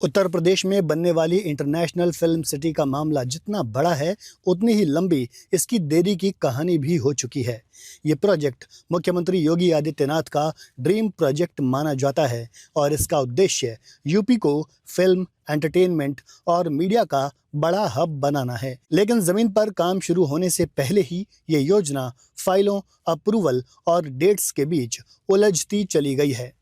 उत्तर प्रदेश में बनने वाली इंटरनेशनल फिल्म सिटी का मामला जितना बड़ा है, उतनी ही लंबी इसकी देरी की कहानी भी हो चुकी है। ये प्रोजेक्ट मुख्यमंत्री योगी आदित्यनाथ का ड्रीम प्रोजेक्ट माना जाता है और इसका उद्देश्य यूपी को फिल्म, एंटरटेनमेंट और मीडिया का बड़ा हब बनाना है। लेकिन जमीन पर काम शुरू होने से पहले ही ये योजना फाइलों, अप्रूवल और डेट्स के बीच उलझती चली गई है।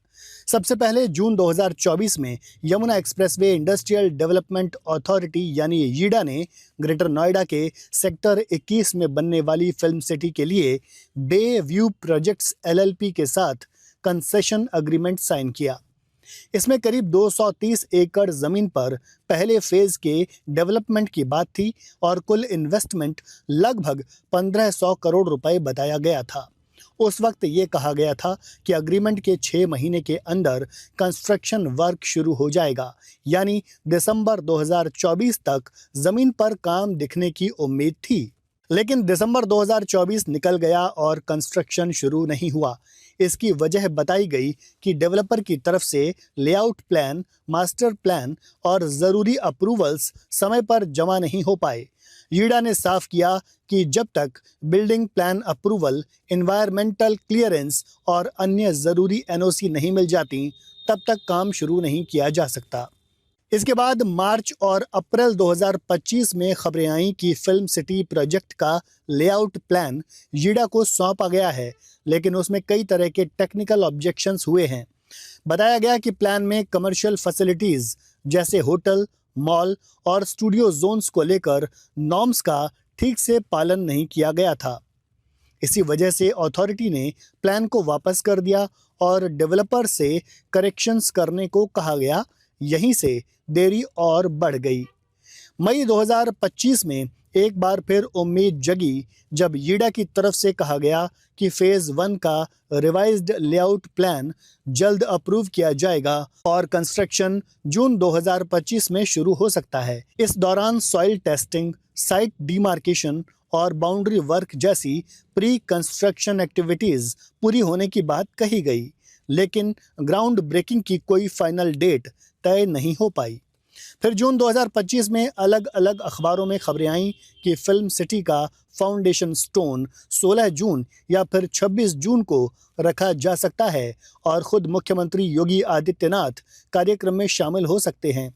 सबसे पहले जून 2024 में Yamuna expressway industrial development authority यानी यीडा ने ग्रेटर नोएडा के सेक्टर 21 में बनने वाली फिल्म सिटी के लिए बे व्यू प्रोजेक्ट्स एलएलपी के साथ कंसेशन एग्रीमेंट साइन किया। इसमें करीब 230 एकड़ जमीन पर पहले फेज के डेवलपमेंट की बात थी और कुल इन्वेस्टमेंट लगभग 1500 करोड़ रुपए बताया गया था। उस वक्त ये कहा गया था कि एग्रीमेंट के 6 महीने के अंदर कंस्ट्रक्शन वर्क शुरू हो जाएगा, यानी दिसंबर 2024 तक जमीन पर काम दिखने की उम्मीद थी। लेकिन दिसंबर 2024 निकल गया और कंस्ट्रक्शन शुरू नहीं हुआ। इसकी वजह बताई गई कि डेवलपर की तरफ से लेआउट प्लान, मास्टर प्लान और ज़रूरी अप्रूवल्स समय पर जमा नहीं हो पाए। यीडा ने साफ किया कि जब तक building plan approval, environmental clearance और अन्य ज़रूरी एनओसी नहीं मिल जाती, तब तक काम शुरू नहीं किया जा सकता। इसके बाद मार्च और अप्रैल 2025 में खबरें आईं कि फिल्म सिटी प्रोजेक्ट का लेआउट प्लान यीडा को सौंपा गया है, लेकिन उसमें कई तरह के टेक्निकल ऑब्जेक्शंस हुए हैं। बताया गया कि प्लान में कमर्शियल फैसिलिटीज़ जैसे होटल, मॉल और स्टूडियो जोन्स को लेकर नॉर्म्स का ठीक से पालन नहीं किया गया था। इसी वजह से अथॉरिटी ने प्लान को वापस कर दिया और डेवलपर से करेक्शंस करने को कहा गया। यहीं से देरी और बढ़ गई। मई 2025 में एक बार फिर उम्मीद जगी जब यीडा की तरफ से कहा गया कि फेज़ 1 का रिवाइज्ड लेआउट प्लान जल्द अप्रूव किया जाएगा और कंस्ट्रक्शन जून 2025 में शुरू हो सकता है। इस दौरान सॉइल टेस्टिंग, साइट डिमार्केशन और बाउंड्री वर्क जैसी प्री कंस्ट्रक्शन एक्टिविटीज़ पूरी होने की बात कही गई, लेकिन ग्राउंड ब्रेकिंग की कोई फाइनल डेट तय नहीं हो पाई। फिर जून 2025 में अलग अलग अखबारों में खबरें आईं कि फिल्म सिटी का फाउंडेशन स्टोन 16 जून या फिर 26 जून को रखा जा सकता है और खुद मुख्यमंत्री योगी आदित्यनाथ कार्यक्रम में शामिल हो सकते हैं।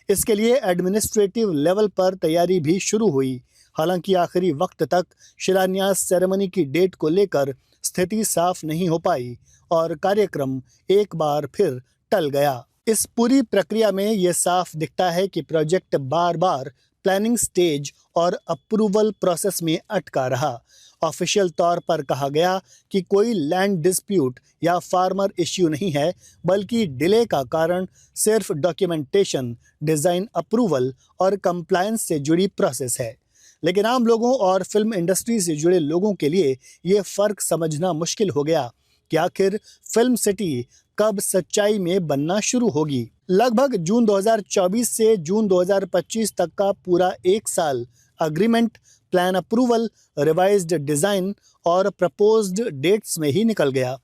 इसके लिए एडमिनिस्ट्रेटिव लेवल पर तैयारी भी शुरू हुई। हालांकि आखिरी वक्त तक शिलान्यास सेरेमनी की डेट को लेकर स्थिति साफ नहीं हो पाई और कार्यक्रम एक बार फिर टल गया। इस पूरी प्रक्रिया में ये साफ दिखता है कि प्रोजेक्ट बार बार प्लानिंग स्टेज और अप्रूवल प्रोसेस में अटका रहा। ऑफिशियल तौर पर कहा गया कि कोई लैंड डिस्प्यूट या फार्मर इश्यू नहीं है, बल्कि डिले का कारण सिर्फ डॉक्यूमेंटेशन, डिज़ाइन अप्रूवल और कंप्लायंस से जुड़ी प्रोसेस है। लेकिन आम लोगों और फिल्म इंडस्ट्री से जुड़े लोगों के लिए ये फ़र्क समझना मुश्किल हो गया कि आखिर फिल्म सिटी कब सच्चाई में बनना शुरू होगी। लगभग जून 2024 से जून 2025 तक का पूरा एक साल agreement, plan approval, revised design और प्रपोज्ड डेट्स में ही निकल गया।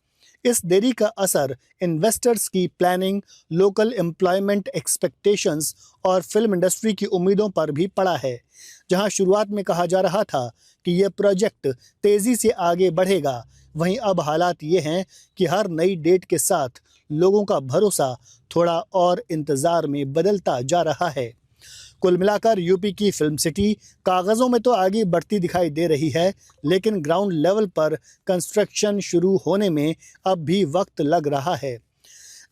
इस देरी का असर इन्वेस्टर्स की प्लानिंग, लोकल एम्प्लॉयमेंट एक्सपेक्टेशंस और फिल्म इंडस्ट्री की उम्मीदों पर भी पड़ा है। जहां शुरुआत में कहा जा रहा था कि यह प्रोजेक्ट तेज़ी से आगे बढ़ेगा, वहीं अब हालात ये हैं कि हर नई डेट के साथ लोगों का भरोसा थोड़ा और इंतज़ार में बदलता जा रहा है। कुल मिलाकर यूपी की फिल्म सिटी कागज़ों में तो आगे बढ़ती दिखाई दे रही है, लेकिन ग्राउंड लेवल पर कंस्ट्रक्शन शुरू होने में अब भी वक्त लग रहा है।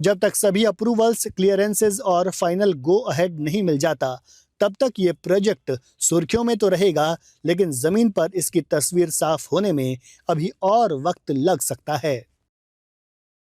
जब तक सभी अप्रूवल्स, क्लियरेंसेस और फाइनल गो अहेड नहीं मिल जाता, तब तक ये प्रोजेक्ट सुर्खियों में तो रहेगा, लेकिन ज़मीन पर इसकी तस्वीर साफ होने में अभी और वक्त लग सकता है।